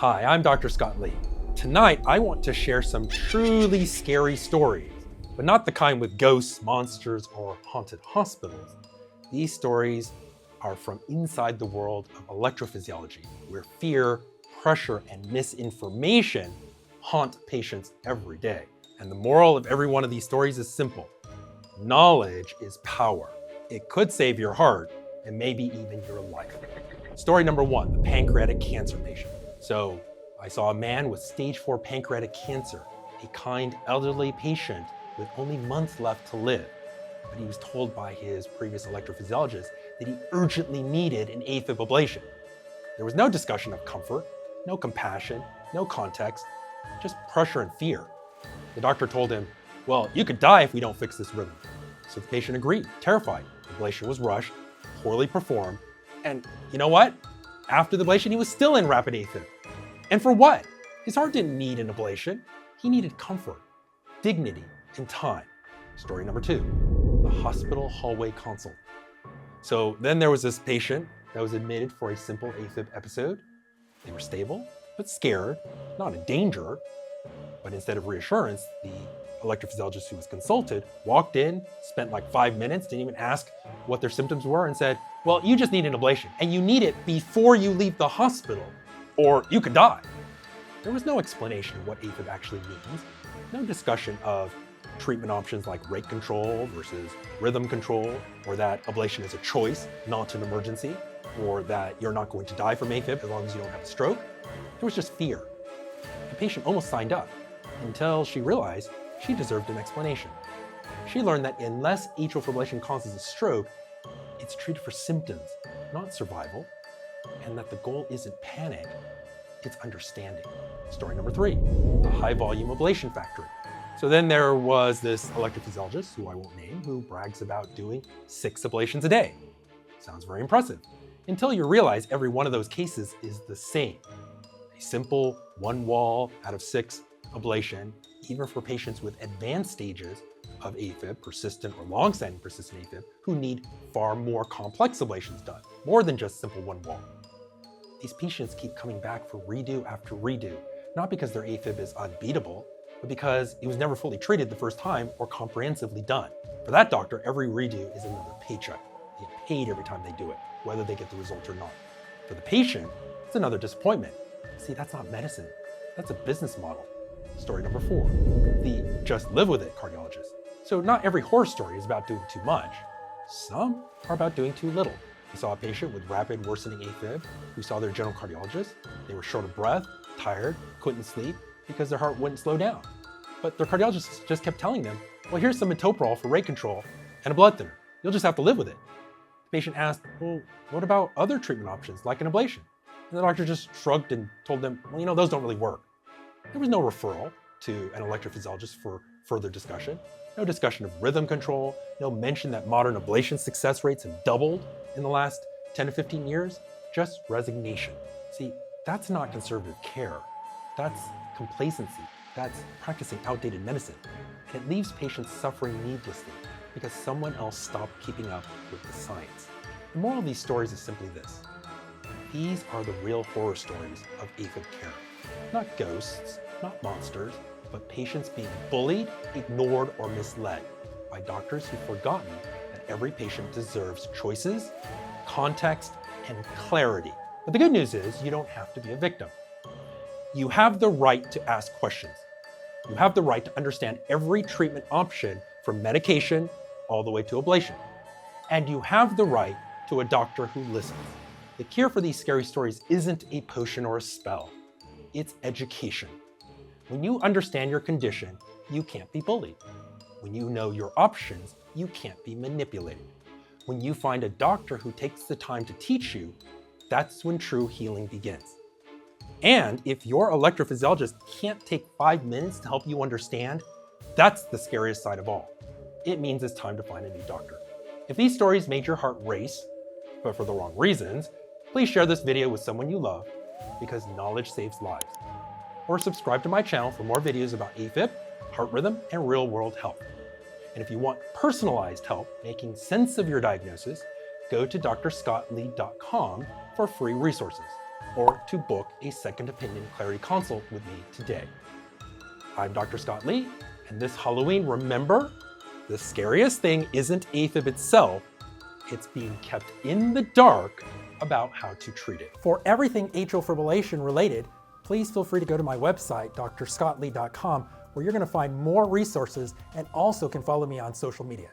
Hi, I'm Dr. Scott Lee. Tonight, I want to share some truly scary stories, but not the kind with ghosts, monsters, or haunted hospitals. These stories are from inside the world of electrophysiology, where fear, pressure, and misinformation haunt patients every day. And the moral of every one of these stories is simple. Knowledge is power. It could save your heart and maybe even your life. Story number 1, the pancreatic cancer patient. So I saw a man with stage 4 pancreatic cancer, a kind elderly patient with only months left to live. But he was told by his previous electrophysiologist that he urgently needed an AFib ablation. There was no discussion of comfort, no compassion, no context, just pressure and fear. The doctor told him, well, you could die if we don't fix this rhythm. So the patient agreed, terrified. The ablation was rushed, poorly performed, and you know what? After the ablation, he was still in rapid AFib. And for what? His heart didn't need an ablation. He needed comfort, dignity, and time. Story number 2, the hospital hallway consult. So then there was this patient that was admitted for a simple AFib episode. They were stable, but scared, not in danger. But instead of reassurance, the electrophysiologist who was consulted walked in, spent like 5 minutes, didn't even ask what their symptoms were, and said, well, you just need an ablation, and you need it before you leave the hospital, or you could die. There was no explanation of what AFib actually means, no discussion of treatment options like rate control versus rhythm control, or that ablation is a choice, not an emergency, or that you're not going to die from AFib as long as you don't have a stroke. There was just fear. The patient almost signed up until she realized she deserved an explanation. She learned that unless atrial fibrillation causes a stroke, it's treated for symptoms, not survival, and that the goal isn't panic, it's understanding. Story number 3, the high volume ablation factory. So then there was this electrophysiologist, who I won't name, who brags about doing 6 ablations a day. Sounds very impressive, until you realize every one of those cases is the same. A simple 1 wall out of 6 ablation, even for patients with advanced stages of AFib, persistent or long-standing persistent AFib, who need far more complex ablations done, more than just simple 1 wall. These patients keep coming back for redo after redo, not because their AFib is unbeatable, but because it was never fully treated the first time or comprehensively done. For that doctor, every redo is another paycheck. They get paid every time they do it, whether they get the result or not. For the patient, it's another disappointment. See, that's not medicine. That's a business model. Story number 4, the just live with it cardiologist. So not every horror story is about doing too much. Some are about doing too little. We saw a patient with rapid worsening AFib who saw their general cardiologist. They were short of breath, tired, couldn't sleep because their heart wouldn't slow down. But their cardiologist just kept telling them, well, here's some metoprolol for rate control and a blood thinner. You'll just have to live with it. The patient asked, well, what about other treatment options like an ablation? And the doctor just shrugged and told them, well, those don't really work. There was no referral to an electrophysiologist for further discussion, no discussion of rhythm control, no mention that modern ablation success rates have doubled in the last 10 to 15 years, just resignation. See, that's not conservative care. That's complacency. That's practicing outdated medicine. And it leaves patients suffering needlessly because someone else stopped keeping up with the science. The moral of these stories is simply this. These are the real horror stories of AFib care. Not ghosts, not monsters, but patients being bullied, ignored, or misled by doctors who've forgotten that every patient deserves choices, context, and clarity. But the good news is you don't have to be a victim. You have the right to ask questions. You have the right to understand every treatment option from medication all the way to ablation. And you have the right to a doctor who listens. The cure for these scary stories isn't a potion or a spell. It's education. When you understand your condition, you can't be bullied. When you know your options, you can't be manipulated. When you find a doctor who takes the time to teach you, that's when true healing begins. And if your electrophysiologist can't take 5 minutes to help you understand, that's the scariest side of all. It means it's time to find a new doctor. If these stories made your heart race, but for the wrong reasons, please share this video with someone you love, because knowledge saves lives. Or subscribe to my channel for more videos about AFib, heart rhythm, and real-world health. And if you want personalized help making sense of your diagnosis, go to drscottlee.com for free resources. or to book a second opinion clarity consult with me today. I'm Dr. Scott Lee, and this Halloween, remember, the scariest thing isn't AFib itself, it's being kept in the dark about how to treat it. For everything atrial fibrillation related, please feel free to go to my website, drscottlee.com, where you're going to find more resources and also can follow me on social media.